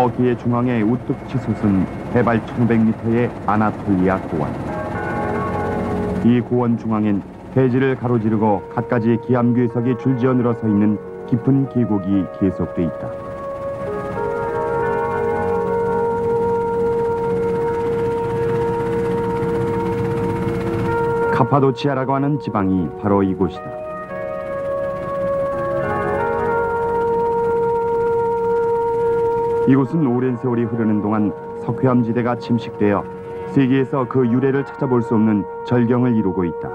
터키의 중앙에 우뚝 치솟은 해발 1500m의 아나톨리아 고원. 이 고원 중앙엔 대지를 가로지르고 갖가지 기암괴석이 줄지어 늘어서 있는 깊은 계곡이 계속돼 있다. 카파도치아라고 하는 지방이 바로 이곳이다. 이곳은 오랜 세월이 흐르는 동안 석회암지대가 침식되어 세계에서 그 유래를 찾아볼 수 없는 절경을 이루고 있다.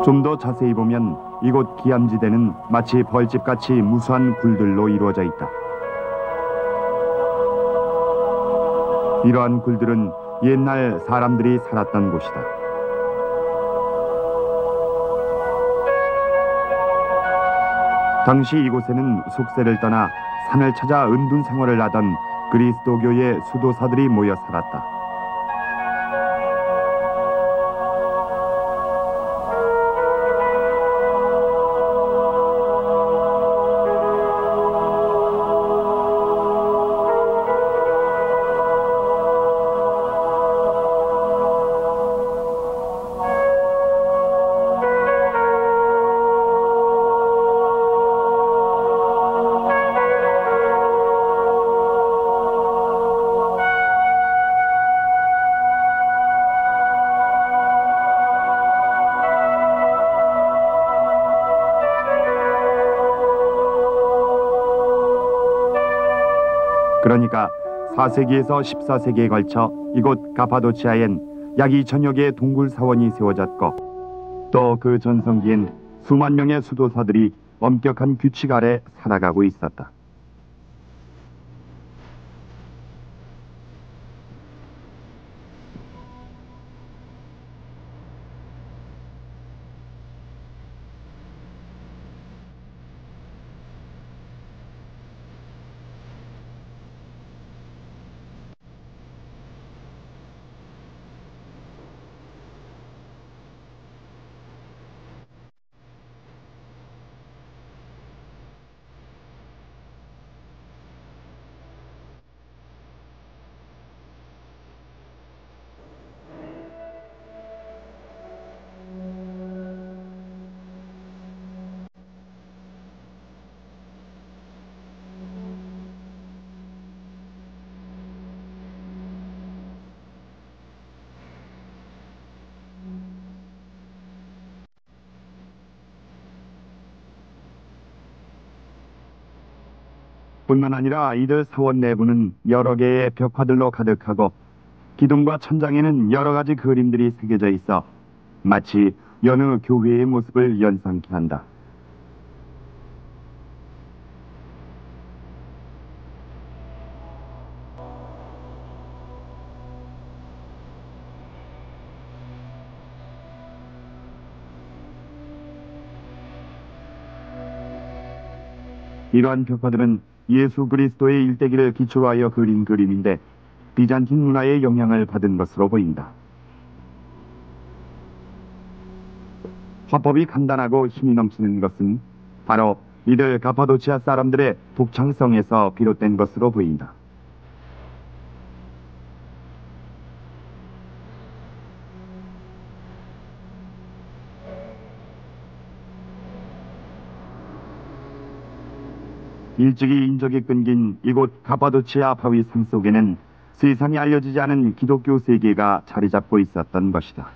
좀 더 자세히 보면 이곳 기암지대는 마치 벌집같이 무수한 굴들로 이루어져 있다. 이러한 굴들은 옛날 사람들이 살았던 곳이다. 당시 이곳에는 속세를 떠나 산을 찾아 은둔 생활을 하던 그리스도교의 수도사들이 모여 살았다. 그러니까 4세기에서 14세기에 걸쳐 이곳 가파도치아엔 약 2000여 개의 동굴 사원이 세워졌고 또 그 전성기엔 수만 명의 수도사들이 엄격한 규칙 아래 살아가고 있었다. 뿐만 아니라 이들 사원 내부는 여러 개의 벽화들로 가득하고 기둥과 천장에는 여러 가지 그림들이 새겨져 있어 마치 여느 교회의 모습을 연상케 한다. 이러한 벽화들은 예수 그리스도의 일대기를 기초로 하여 그린 그림인데 비잔틴 문화의 영향을 받은 것으로 보인다. 화법이 간단하고 힘이 넘치는 것은 바로 이들 가파도치아 사람들의 독창성에서 비롯된 것으로 보인다. 일찍이 인적이 끊긴 이곳 가파도치아 바위 산 속에는 세상에 알려지지 않은 기독교 세계가 자리 잡고 있었던 것이다.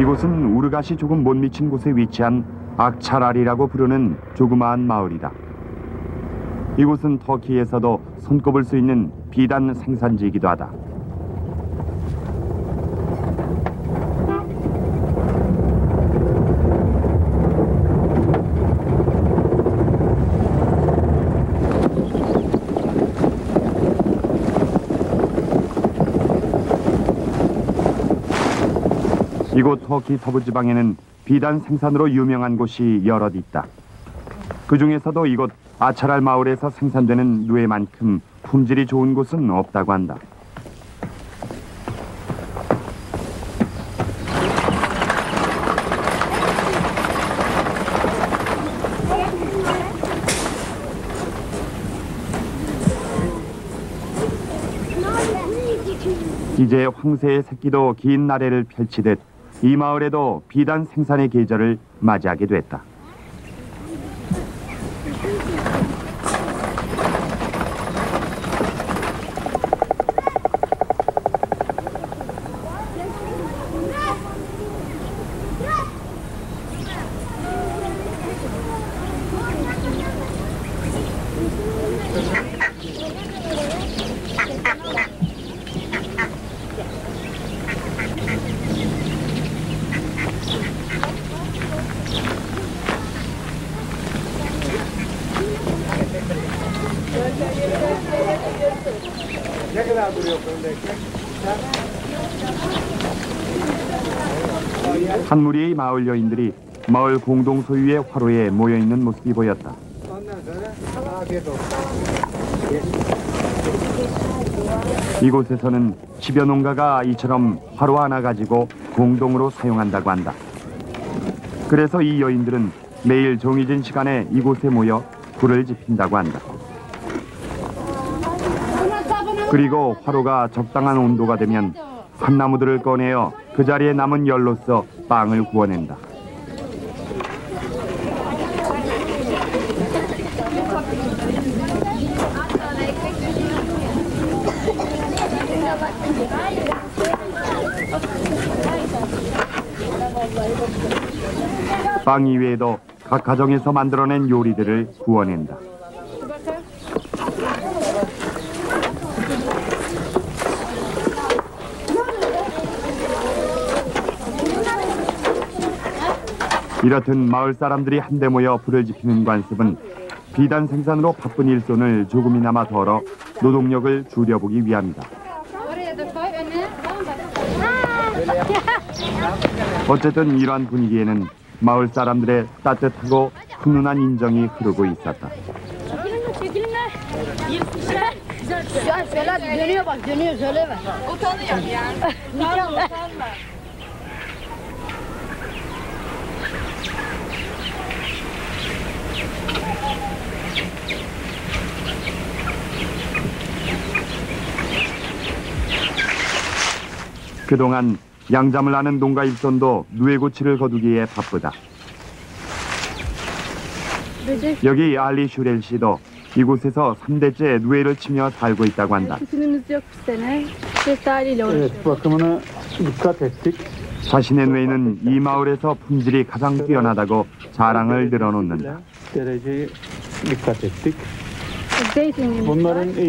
이곳은 우르갓이 조금 못 미친 곳에 위치한 악차랄이라고 부르는 조그마한 마을이다. 이곳은 터키에서도 손꼽을 수 있는 비단 생산지이기도 하다. 이곳 터키 서부 지방에는 비단 생산으로 유명한 곳이 여럿 있다. 그 중에서도 이곳 아차랄 마을에서 생산되는 누에만큼 품질이 좋은 곳은 없다고 한다. 이제 황새의 새끼도 긴 나래를 펼치듯 이 마을에도 비단 생산의 계절을 맞이하게 됐다. 한 무리의 마을 여인들이 마을 공동 소유의 화로에 모여있는 모습이 보였다. 이곳에서는 10여 농가가 이처럼 화로 하나 가지고 공동으로 사용한다고 한다. 그래서 이 여인들은 매일 정해진 시간에 이곳에 모여 불을 지핀다고 한다. 그리고 화로가 적당한 온도가 되면 산나무들을 꺼내어 그 자리에 남은 열로써 빵을 구워낸다. 빵 이외에도 각 가정에서 만들어낸 요리들을 구워낸다. 이렇듯 마을 사람들이 한데 모여 불을 지피는 관습은 비단 생산으로 바쁜 일손을 조금이나마 덜어 노동력을 줄여보기 위함이다. 어쨌든 이러한 분위기에는 마을 사람들의 따뜻하고 훈훈한 인정이 흐르고 있었다. 그동안 양잠을 하는 농가 일손도 누에고치를 거두기에 바쁘다. 여기 알리 슈렐 씨도 이곳에서 3대째 누에를 치며 살고 있다고 한다. 자신의 누에는 이 마을에서 품질이 가장 뛰어나다고 자랑을 늘어놓는다.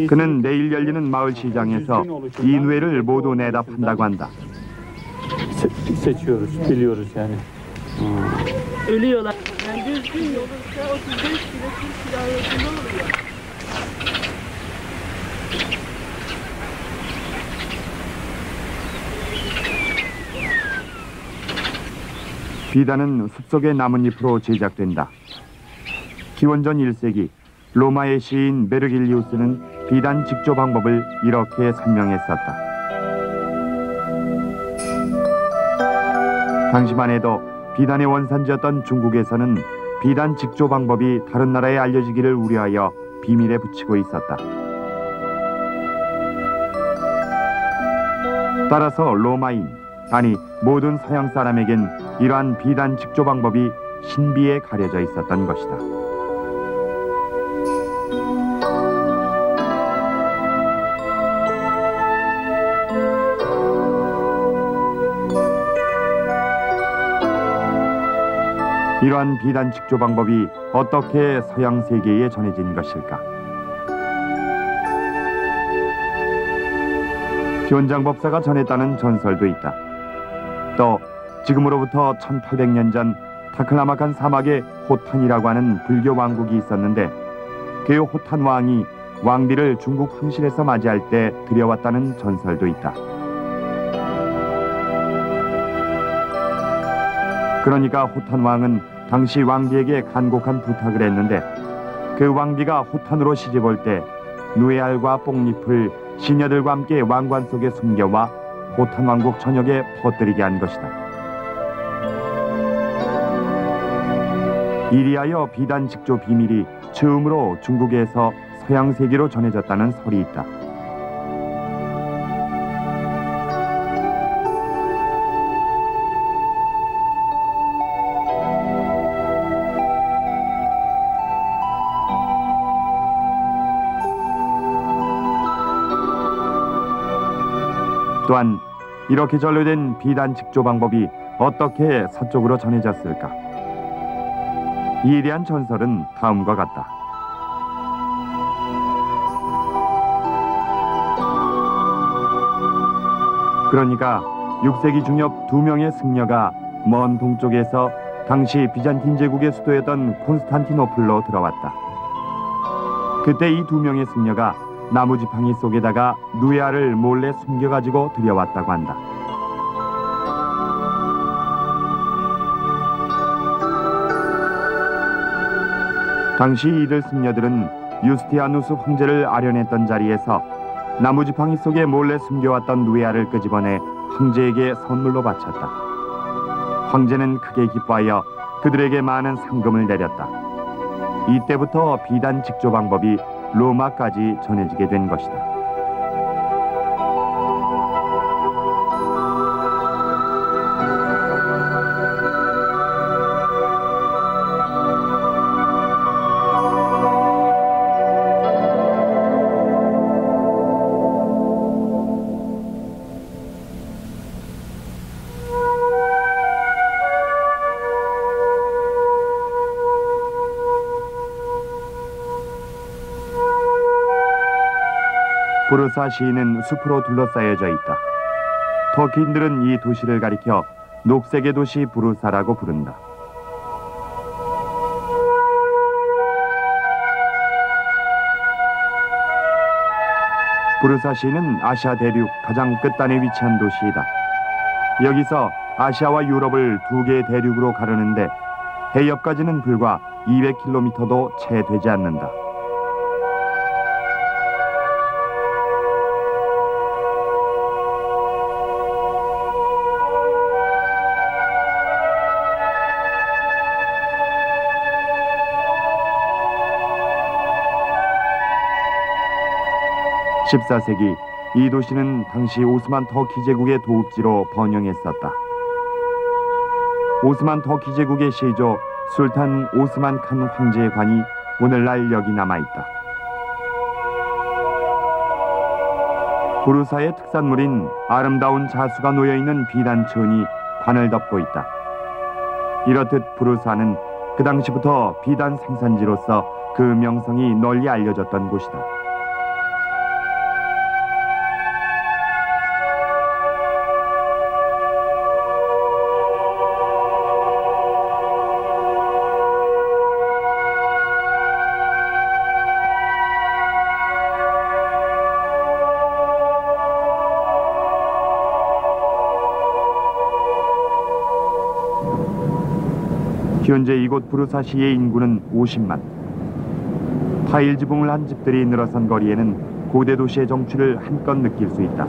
그는 내일 열리는 마을 시장에서 이 누에를 모두 내다 판다고 한다. 비단은 숲속의 나뭇잎으로 제작된다. 기원전 1세기 로마의 시인 베르길리우스는 비단 직조 방법을 이렇게 설명했었다. 당시만 해도 비단의 원산지였던 중국에서는 비단 직조 방법이 다른 나라에 알려지기를 우려하여 비밀에 붙이고 있었다. 따라서 로마인, 아니 모든 서양 사람에겐 이러한 비단 직조 방법이 신비에 가려져 있었던 것이다. 이러한 비단 직조 방법이 어떻게 서양 세계에 전해진 것일까? 현장법사가 전했다는 전설도 있다. 또 지금으로부터 1800년 전 타클라마칸 사막에 호탄이라고 하는 불교 왕국이 있었는데 그 호탄 왕이 왕비를 중국 황실에서 맞이할 때 들여왔다는 전설도 있다. 그러니까 호탄 왕은 당시 왕비에게 간곡한 부탁을 했는데 그 왕비가 호탄으로 시집올 때 누에알과 뽕잎을 시녀들과 함께 왕관 속에 숨겨와 호탄 왕국 전역에 퍼뜨리게 한 것이다. 이리하여 비단 직조 비밀이 처음으로 중국에서 서양 세계로 전해졌다는 설이 있다. 또한 이렇게 전래된 비단 직조 방법이 어떻게 서쪽으로 전해졌을까? 이에 대한 전설은 다음과 같다. 그러니까 6세기 중엽 2명의 승려가 먼 동쪽에서 당시 비잔틴 제국의 수도였던 콘스탄티노플로 들어왔다. 그때 이 2명의 승려가 나무 지팡이 속에다가 누에알을 몰래 숨겨가지고 들여왔다고 한다. 당시 이들 승려들은 유스티아누스 황제를 아련했던 자리에서 나무 지팡이 속에 몰래 숨겨왔던 누에알을 끄집어내 황제에게 선물로 바쳤다. 황제는 크게 기뻐하여 그들에게 많은 상금을 내렸다. 이때부터 비단 직조 방법이 로마까지 전해지게 된 것이다. 부르사 시인은 숲으로 둘러싸여져 있다. 터키인들은 이 도시를 가리켜 녹색의 도시 부르사라고 부른다. 부르사 시는 아시아 대륙 가장 끝단에 위치한 도시이다. 여기서 아시아와 유럽을 두 개의 대륙으로 가르는데 해협까지는 불과 200km도 채 되지 않는다. (14세기) 이 도시는 당시 오스만 터키 제국의 도읍지로 번영했었다. 오스만 터키 제국의 시조 술탄 오스만 칸 황제의 관이 오늘날 여기 남아있다. 부르사의 특산물인 아름다운 자수가 놓여있는 비단천이 관을 덮고 있다. 이렇듯 부르사는 그 당시부터 비단 생산지로서 그 명성이 널리 알려졌던 곳이다. 현재 이곳 부르사시의 인구는 50만. 타일 지붕을 한 집들이 늘어선 거리에는 고대 도시의 정취를 한껏 느낄 수 있다.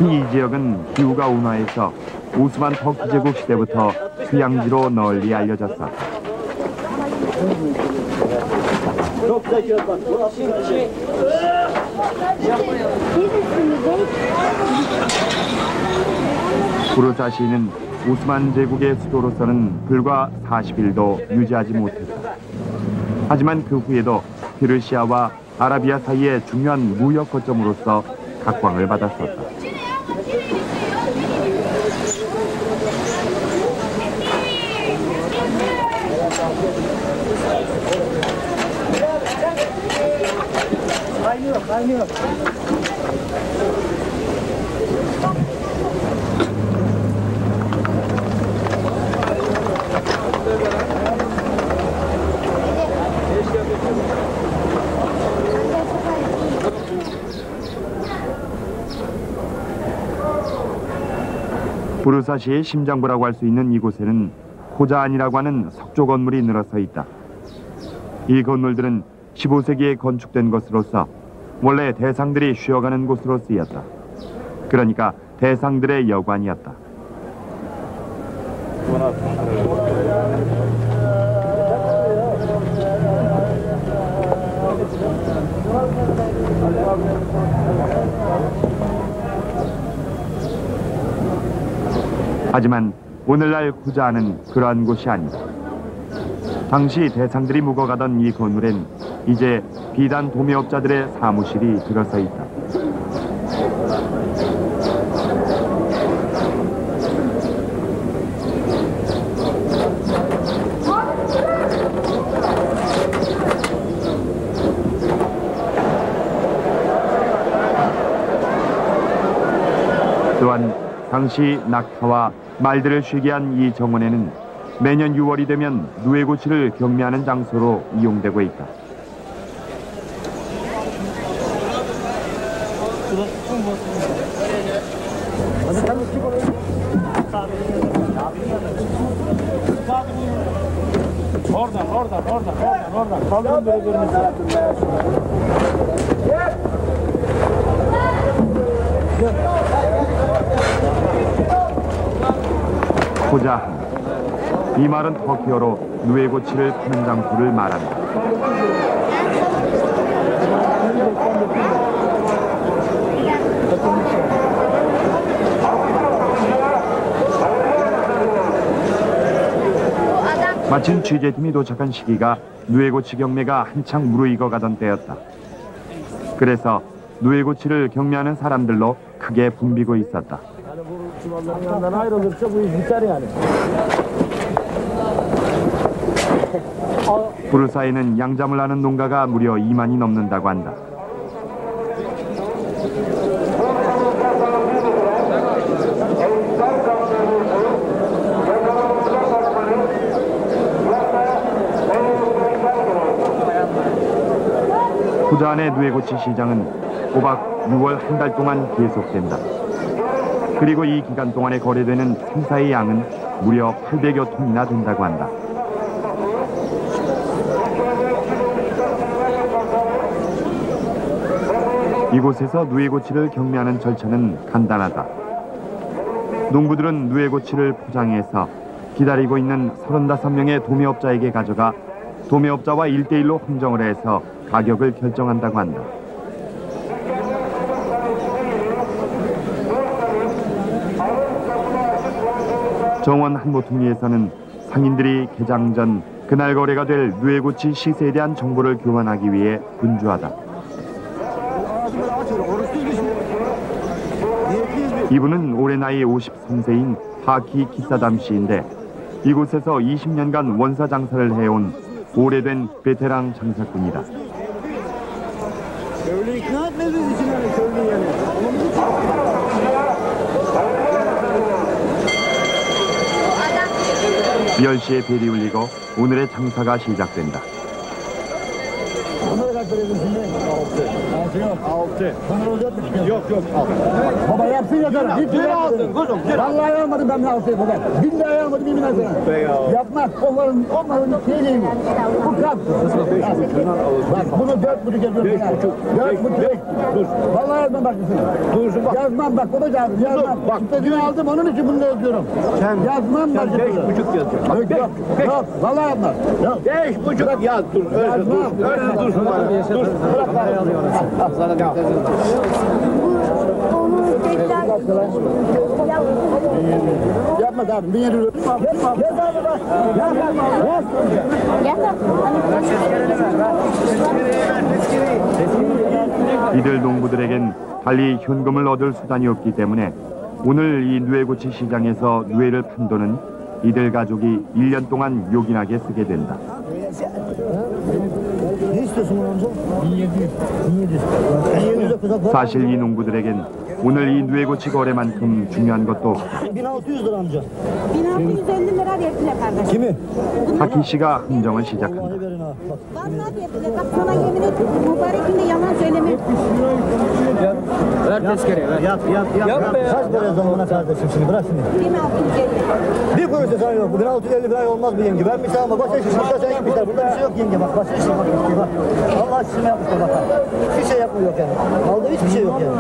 이 지역은 기후가 온화해서 오스만 터키 제국 시대부터 휴양지로 널리 알려졌어. 부르사 시는 오스만 제국의 수도로서는 불과 40일도 유지하지 못했다. 하지만 그 후에도 페르시아와 아라비아 사이의 중요한 무역 거점으로서 각광을 받았었다. 부르사시의 심장부라고 할 수 있는 이곳에는 호자안이라고 하는 석조 건물이 늘어서 있다. 이 건물들은 15세기에 건축된 것으로서 원래 대상들이 쉬어가는 곳으로 쓰였다. 그러니까 대상들의 여관이었다. 하지만 오늘날 호자안은 그러한 곳이 아니다. 당시 대상들이 묵어가던 이 건물엔 이제 비단 도매업자들의 사무실이 들어서 있다. 또한 당시 낙타와 말들을 쉬게 한 이 정원에는 매년 6월이 되면 누에고치를 경매하는 장소로 이용되고 있다. 호자한. 이 말은 터키어로 누에고치를 파는 장소를 말한다. 마침 취재팀이 도착한 시기가 누에고치 경매가 한창 무르익어 가던 때였다. 그래서 누에고치를 경매하는 사람들로 크게 붐비고 있었다. 부르사에는 양잠을 하는 농가가 무려 2만이 넘는다고 한다. 호자안의 누에고치 시장은 꼬박 6월 한 달 동안 계속된다. 그리고 이 기간 동안에 거래되는 생사의 양은 무려 800여 톤이나 된다고 한다. 이곳에서 누에고치를 경매하는 절차는 간단하다. 농부들은 누에고치를 포장해서 기다리고 있는 35명의 도매업자에게 가져가 도매업자와 1대1로 흥정을 해서 가격을 결정한다고 한다. 정원 한 모퉁이에서는 상인들이 개장 전 그날 거래가 될 누에고치 시세에 대한 정보를 교환하기 위해 분주하다. 이분은 올해 나이 53세인 하키 키사담 씨인데 이곳에서 20년간 원사 장사를 해온 오래된 베테랑 장사꾼이다. 멸시의 벨이 울리고 오늘의 장사가 시작된다. Altı. Sana uzatmış. Yok altı. Baba yapsın ya sana. Hiç Bir aldın kuzum. Vallahi almadım ben altıyı baba. Billahi almadım yemin ederim. Yapmaz. Onların şey değil. Bu kap. Bak bunu 4,5 yazıyorum. 4,5. Dur. Vallahi yazmam bak sana. Dursun bak. Yazmam bak babacığım. Yazmam. Bak. Şüphesini aldım onun için bunu da yazıyorum. Yazmam bak. 5,5 yazıyor. Yok. Vallahi yapmaz. Yok. 5,5 yaz dur. Öyle dur. Öyle dursun bana. Dur. Bırak parayı alıyorum. Yapma abi. 1700 lira. Yaz abi bak. Yaz. 이들 농부들에겐 달리 현금을 얻을 수단이 없기 때문에 오늘 이 누에고치 시장에서 누에를 판 돈은 이들 가족이 1년 동안 요긴하게 쓰게 된다. Ne istiyorsun amca? 1700. 사실 이 농부들에겐 오늘 이 누에고치 거래만큼 중요한 것도 없다. 1600 lira amca. 1650 lira verdiler kardeşim. Kimi? 하키 씨가 흥정을 시작한다. Vallahi verin ha. Bak. Vallahi verdiler. Bak sana yemin ediyorum. Mübarek günde yalan söyleme. Ver tezkereyi ver. Yap be ya. Kaç para yazalım buna kardeşim şimdi bırak şimdi. 1650. Bir kuruş da sana yok. Bu 1650 lira olmaz mı yenge? Vermişler ama başka işi başka gitmişler. Burada bir şey yok yenge bak. Başka işi bak. Bak. Allah aşkına yapmışlar bak. Hiçbir şey yapmıyor yani. Malda hiçbir şey yok yani.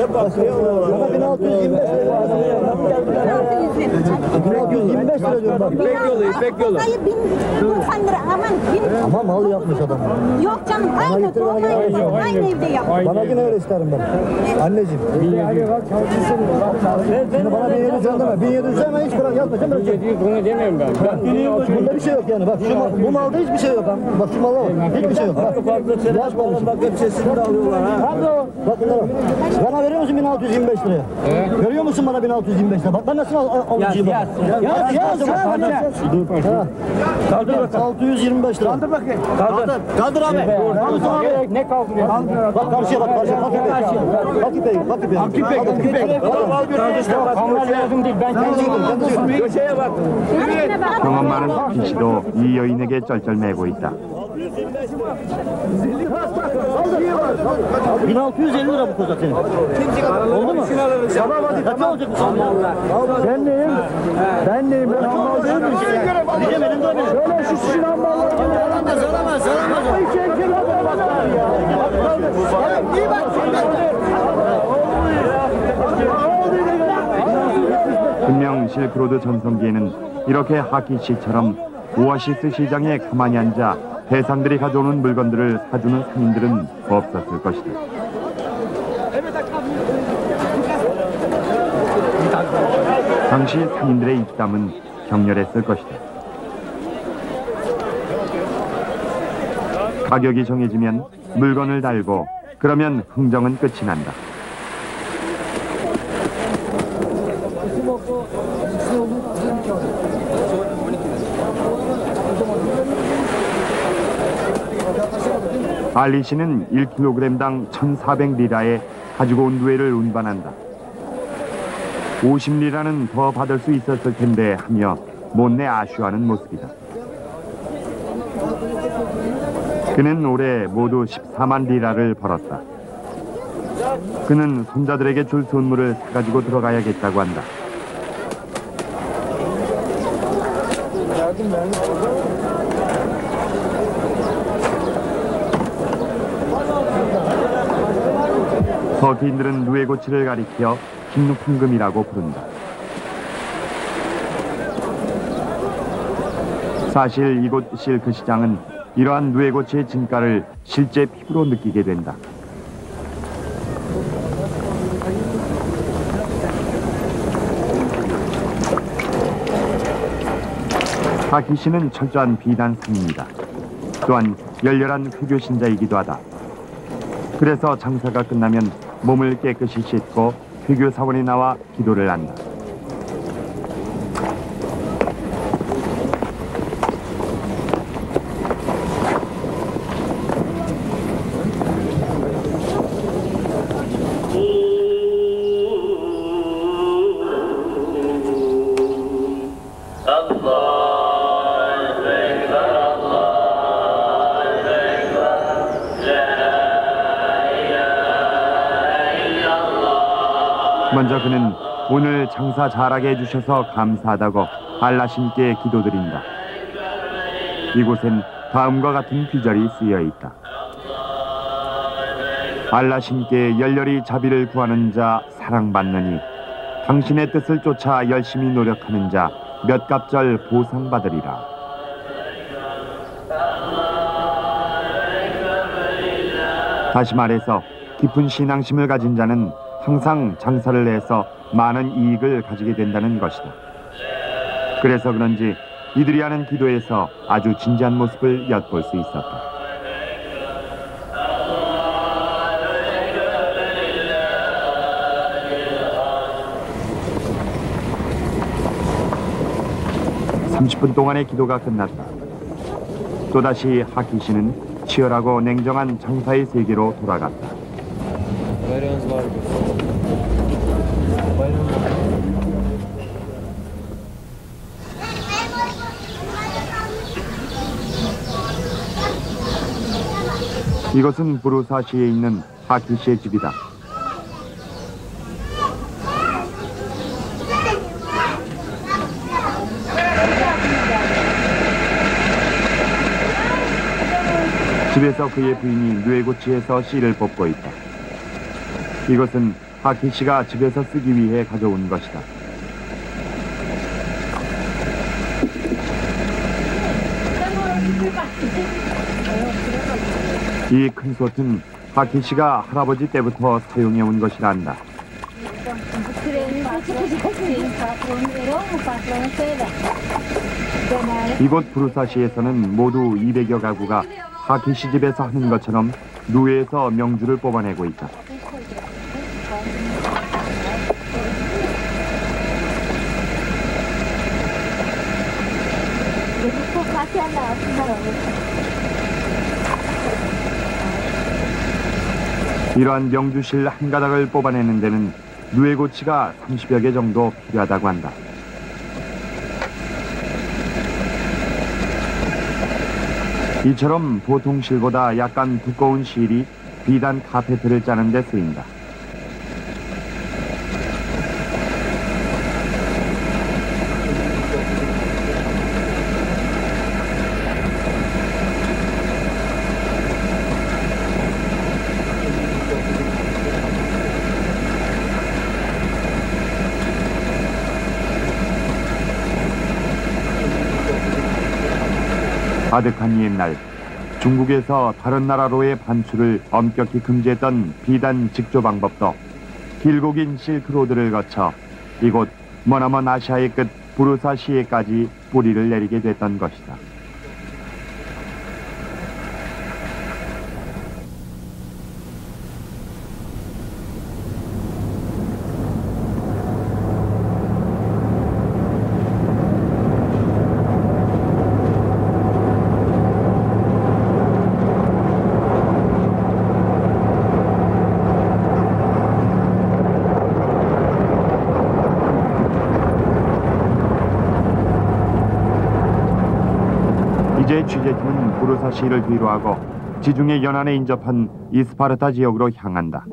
Hep bakıyor. Bana 1625 lira. 1625 lira diyorum bak. İpek yolu, İpek yolu. Hayır 1090 lira. Aman 1000. Ama mal yapmış adam. Yok canım. Aynı. getir, bana gel. Aynı evde yap. Bana yine öyle isterim ben. Anneciğim. Şimdi bana 1700 deme. 1700 deme hiç bırak yapmayacağım. 700 bunu demiyorum ben. Bunda bir şey yok yani. Bak bu malda hiçbir şey yok. Bak şu mala bak. Hiçbir şey yok. Bak yazmamışım. Bak hepsini de alıyorlar ha. Bak bunlara bak. Bana veriyor musun 1625 liraya? Veriyor musun bana 1625 liraya? Bak ben nasıl alıcıyım? Yaz. Dur. Kaldır bakalım. 625 lira. Kaldır bakayım. Kaldır abi. Ne kaldırıyor? Bak karşıya bak karşıya. Bak ipeği. Bak ipeği. Kanlar lazım değil. Ben kendim Köşeye bak. 경험 많은 하키 씨도 이 여인에게 쩔쩔매고 있다. 1650 lira bu koza senin. Oldu mu? Kaç olacak bu sonra? Ben neyim? Ben neyim? Ben ammal değil miyim? Diyeceğim elimde benim. Şöyle şu sizin ammallar. Salamaz. İyi bak. 분명 실크로드 전성기에는 이렇게 하키 씨처럼 오아시스 시장에 가만히 앉아 대상들이 가져오는 물건들을 사주는 상인들은 없었을 것이다. 당시 상인들의 입담은 격렬했을 것이다. 가격이 정해지면 물건을 달고 그러면 흥정은 끝이 난다. 알리 씨는 1kg당 1,400리라에 가지고 온 누에를 운반한다. 50리라는 더 받을 수 있었을 텐데 하며 못내 아쉬워하는 모습이다. 그는 올해 모두 14만 리라를 벌었다. 그는 손자들에게 줄 선물을 사가지고 들어가야겠다고 한다. 터키인들은 누에고치를 가리켜 흰황금이라고 부른다. 사실 이곳 실크 시장은 이러한 누에고치의 진가를 실제 피부로 느끼게 된다. 하키 씨는 철저한 비단상입니다. 또한 열렬한 회교 신자이기도 하다. 그래서 장사가 끝나면 몸을 깨끗이 씻고 회교 사원에 나와 기도를 한다. الله أكبر 먼저 그는 오늘 장사 잘하게 해주셔서 감사하다고 알라신께 기도드린다. 이곳엔 다음과 같은 귀절이 쓰여 있다. 알라신께 열렬히 자비를 구하는 자 사랑받느니 당신의 뜻을 쫓아 열심히 노력하는 자 몇 갑절 보상받으리라. 다시 말해서 깊은 신앙심을 가진 자는 항상 장사를 해서 많은 이익을 가지게 된다는 것이다. 그래서 그런지 이들이 하는 기도에서 아주 진지한 모습을 엿볼 수 있었다. (30분) 동안의 기도가 끝났다. 또다시 하키 씨는 치열하고 냉정한 장사의 세계로 돌아갔다. 이것은 부루사시에 있는 하키 씨의 집이다. 집에서 그의 부인이 뇌고치에서 씨를 뽑고 있다. 이것은 하키 씨가 집에서 쓰기 위해 가져온 것이다. 이 큰 솥은 하키 씨가 할아버지 때부터 사용해 온 것이란다. 이곳 부루사시에서는 모두 200여 가구가 하키 씨 집에서 하는 것처럼 누에에서 명주를 뽑아내고 있다. 이러한 명주실 한 가닥을 뽑아내는 데는 누에고치가 30여 개 정도 필요하다고 한다. 이처럼 보통 실보다 약간 두꺼운 실이 비단 카페트를 짜는 데 쓰인다. 아득한 옛날 중국에서 다른 나라로의 반출을 엄격히 금지했던 비단 직조 방법도 길고 긴 실크로드를 거쳐 이곳 머나먼 아시아의 끝 부루사시에까지 뿌리를 내리게 됐던 것이다. 이제 취재팀은 부루사시를 뒤로하고 지중해 연안에 인접한 이스파르타 지역으로 향한다.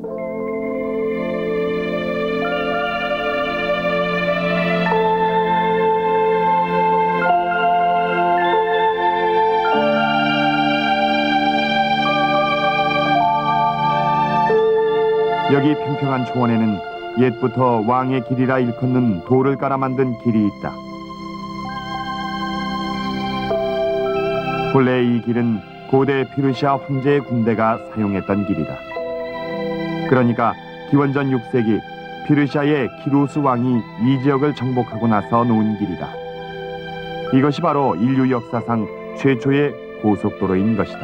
여기 평평한 초원에는 옛부터 왕의 길이라 일컫는 돌을 깔아 만든 길이 있다. 본래 이 길은 고대 피르시아 황제의 군대가 사용했던 길이다. 그러니까 기원전 6세기 피르시아의 키루스 왕이 이 지역을 정복하고 나서 놓은 길이다. 이것이 바로 인류 역사상 최초의 고속도로인 것이다.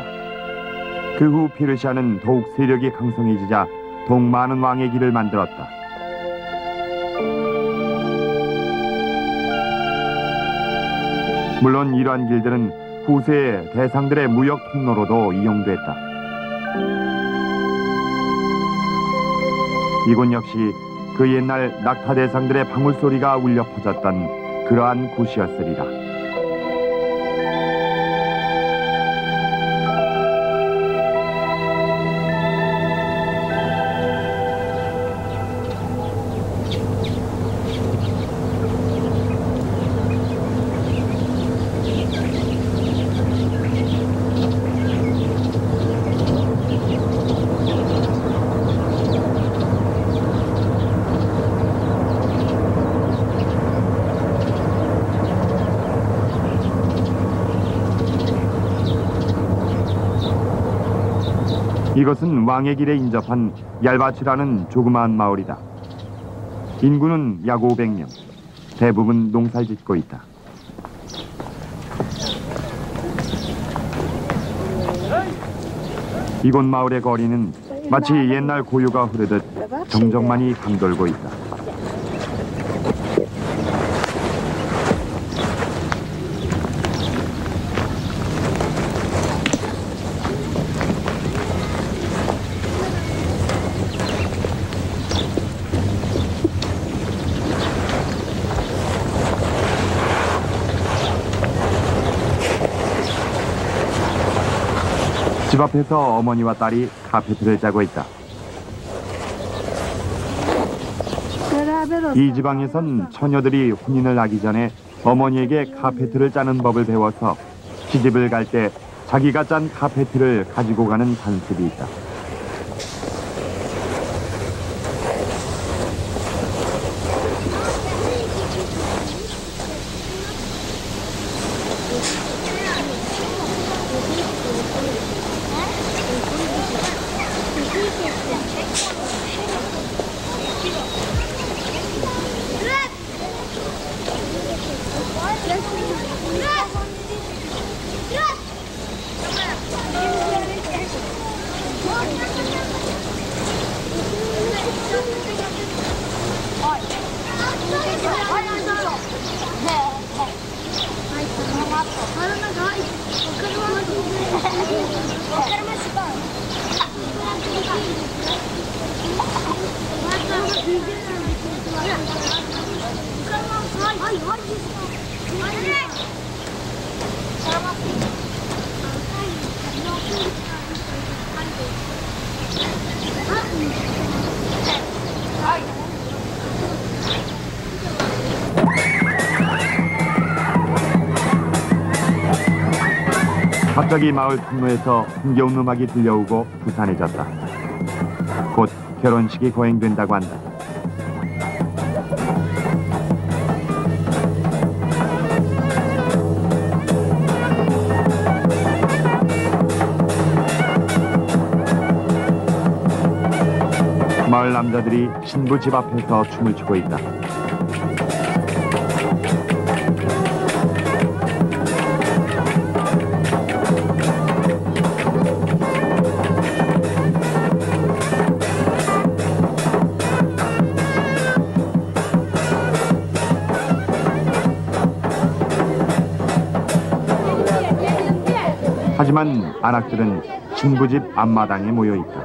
그 후 피르시아는 더욱 세력이 강성해지자 더욱 많은 왕의 길을 만들었다. 물론 이러한 길들은 후세의 대상들의 무역 통로로도 이용됐다. 이곳 역시 그 옛날 낙타 대상들의 방울소리가 울려 퍼졌던 그러한 곳이었으리라. 이것은 왕의 길에 인접한 얄밭이라는 조그마한 마을이다. 인구는 약 500명. 대부분 농사를 짓고 있다. 이곳 마을의 거리는 마치 옛날 고유가 흐르듯 정적만이 감돌고 있다. 집 앞에서 어머니와 딸이 카페트를 짜고 있다. 이 지방에선 처녀들이 혼인을 하기 전에 어머니에게 카페트를 짜는 법을 배워서 시집을 갈 때 자기가 짠 카페트를 가지고 가는 관습이 있다. 갑자기 마을 통로에서 흥겨운 음악이 들려오고 부산해졌다. 곧 결혼식이 거행된다고 한다. 마을 남자들이 신부 집 앞에서 춤을 추고 있다. 하지만 안악들은 신부집 앞마당에 모여 있다.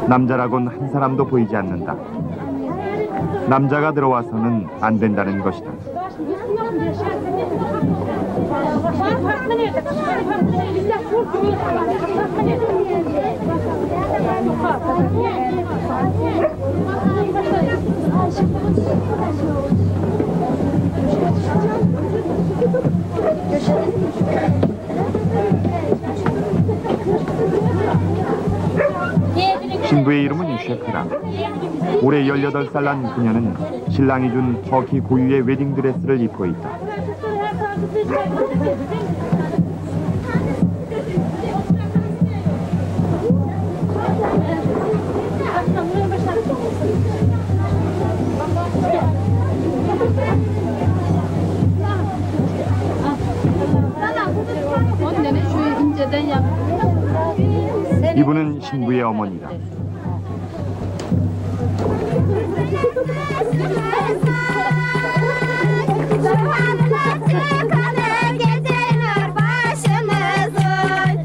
남자라곤 한 사람도 보이지 않는다. 남자가 들어와서는 안 된다는 것이다. 신부의 이름은 쉐크라. 올해 18살 난 그녀는 신랑이 준 터키 고유의 웨딩드레스를 입고 있다. 이분은 신부의 어머니다.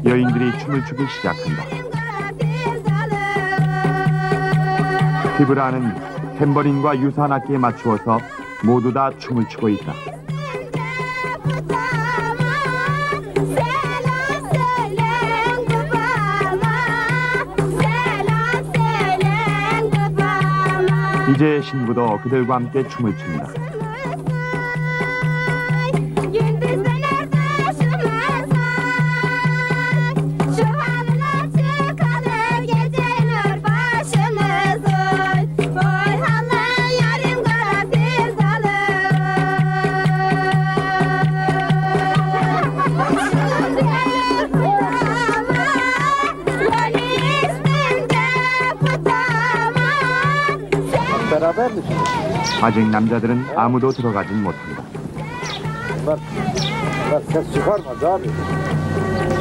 여인들이 춤을 추기 시작한다. 티브라는 탬버린과 유사한 악기에 맞추어서 모두 다 춤을 추고 있다. 이제 신부도 그들과 함께 춤을 춘다. 아직 남자들은 아무도 들어가진 못한다.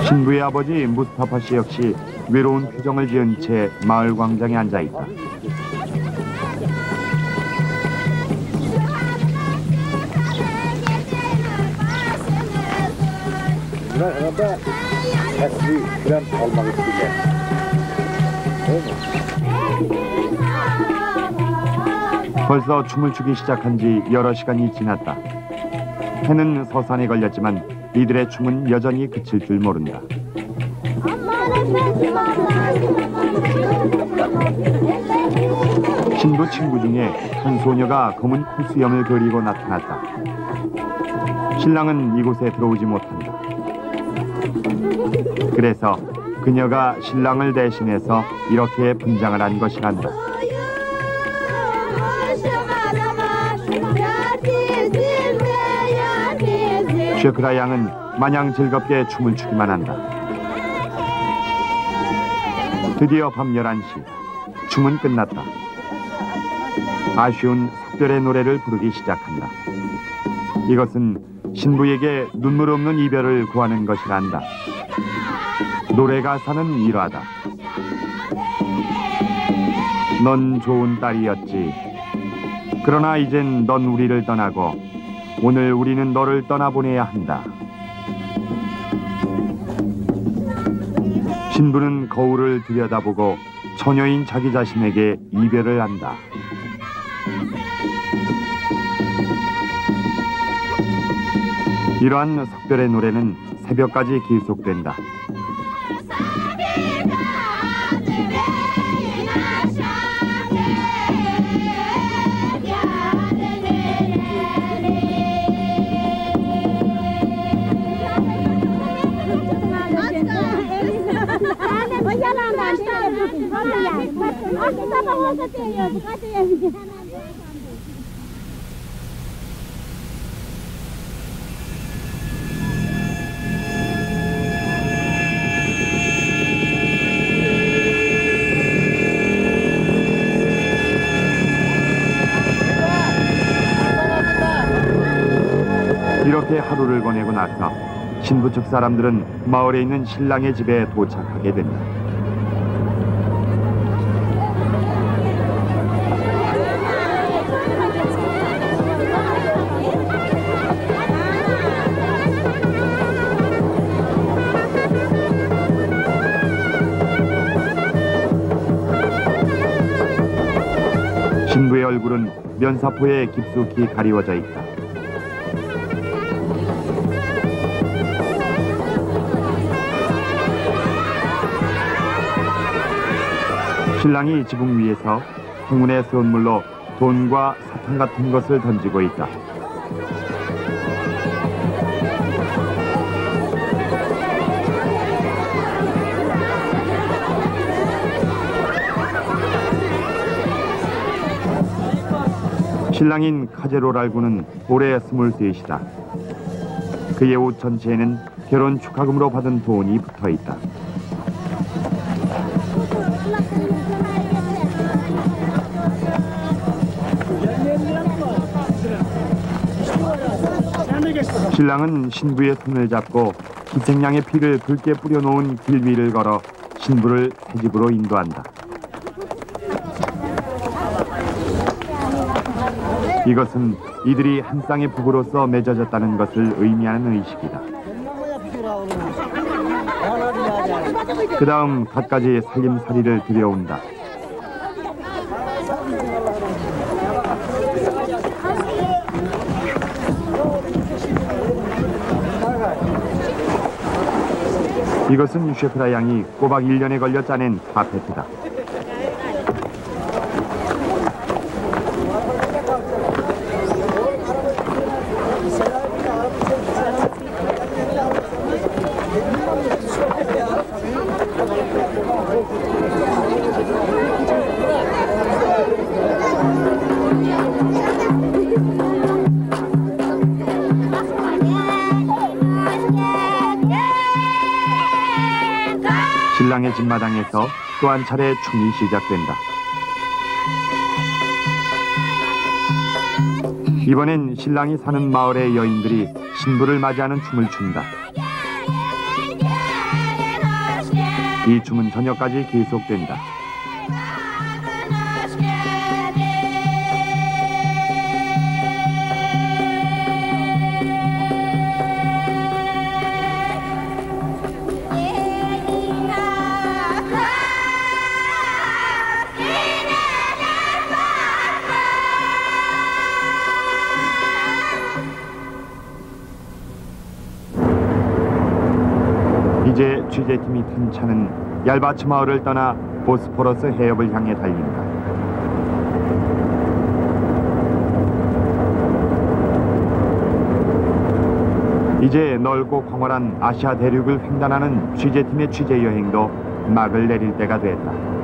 신부의 아버지 무스타파 씨 역시 외로운 표정을 지은 채 마을 광장에 앉아 있다. 벌써 춤을 추기 시작한 지 여러 시간이 지났다. 해는 서산에 걸렸지만 이들의 춤은 여전히 그칠 줄 모른다. 신부 친구 중에 한 소녀가 검은 코수염을 그리고 나타났다. 신랑은 이곳에 들어오지 못한다. 그래서 그녀가 신랑을 대신해서 이렇게 분장을 한 것이란다. 쉐크라 양은 마냥 즐겁게 춤을 추기만 한다. 드디어 밤 11시, 춤은 끝났다. 아쉬운 석별의 노래를 부르기 시작한다. 이것은 신부에게 눈물 없는 이별을 구하는 것이란다. 노래 가사는 이러하다. 넌 좋은 딸이었지. 그러나 이젠 넌 우리를 떠나고 오늘 우리는 너를 떠나보내야 한다. 신부는 거울을 들여다보고 처녀인 자기 자신에게 이별을 한다. 이러한 석별의 노래는 새벽까지 계속된다. 이렇게 하루를 보내고 나서 신부 측 사람들은 마을에 있는 신랑의 집에 도착하게 된다. 신부의 얼굴은 면사포에 깊숙이 가리워져 있다. 신랑이 지붕 위에서 행운의 선물로 돈과 사탕 같은 것을 던지고 있다. 신랑인 카제로랄구는 올해 23이다. 그의 옷 전체에는 결혼 축하금으로 받은 돈이 붙어 있다. 신랑은 신부의 손을 잡고 희생양의 피를 붉게 뿌려놓은 길 위를 걸어 신부를 새 집으로 인도한다. 이것은 이들이 한 쌍의 부부로서 맺어졌다는 것을 의미하는 의식이다. 그 다음 갖가지 살림살이를 들여온다. 이것은 쉐크라 양이 꼬박 1년에 걸려 짜낸 카페트다. 신랑의 집마당에서 또 한 차례 춤이 시작된다. 이번엔 신랑이 사는 마을의 여인들이 신부를 맞이하는 춤을 춘다. 이 춤은 저녁까지 계속된다. 이제 취재팀이 탄 차는 얄바츠 마을을 떠나 보스포러스 해협을 향해 달린다. 이제 넓고 광활한 아시아 대륙을 횡단하는 취재팀의 취재 여행도 막을 내릴 때가 됐다.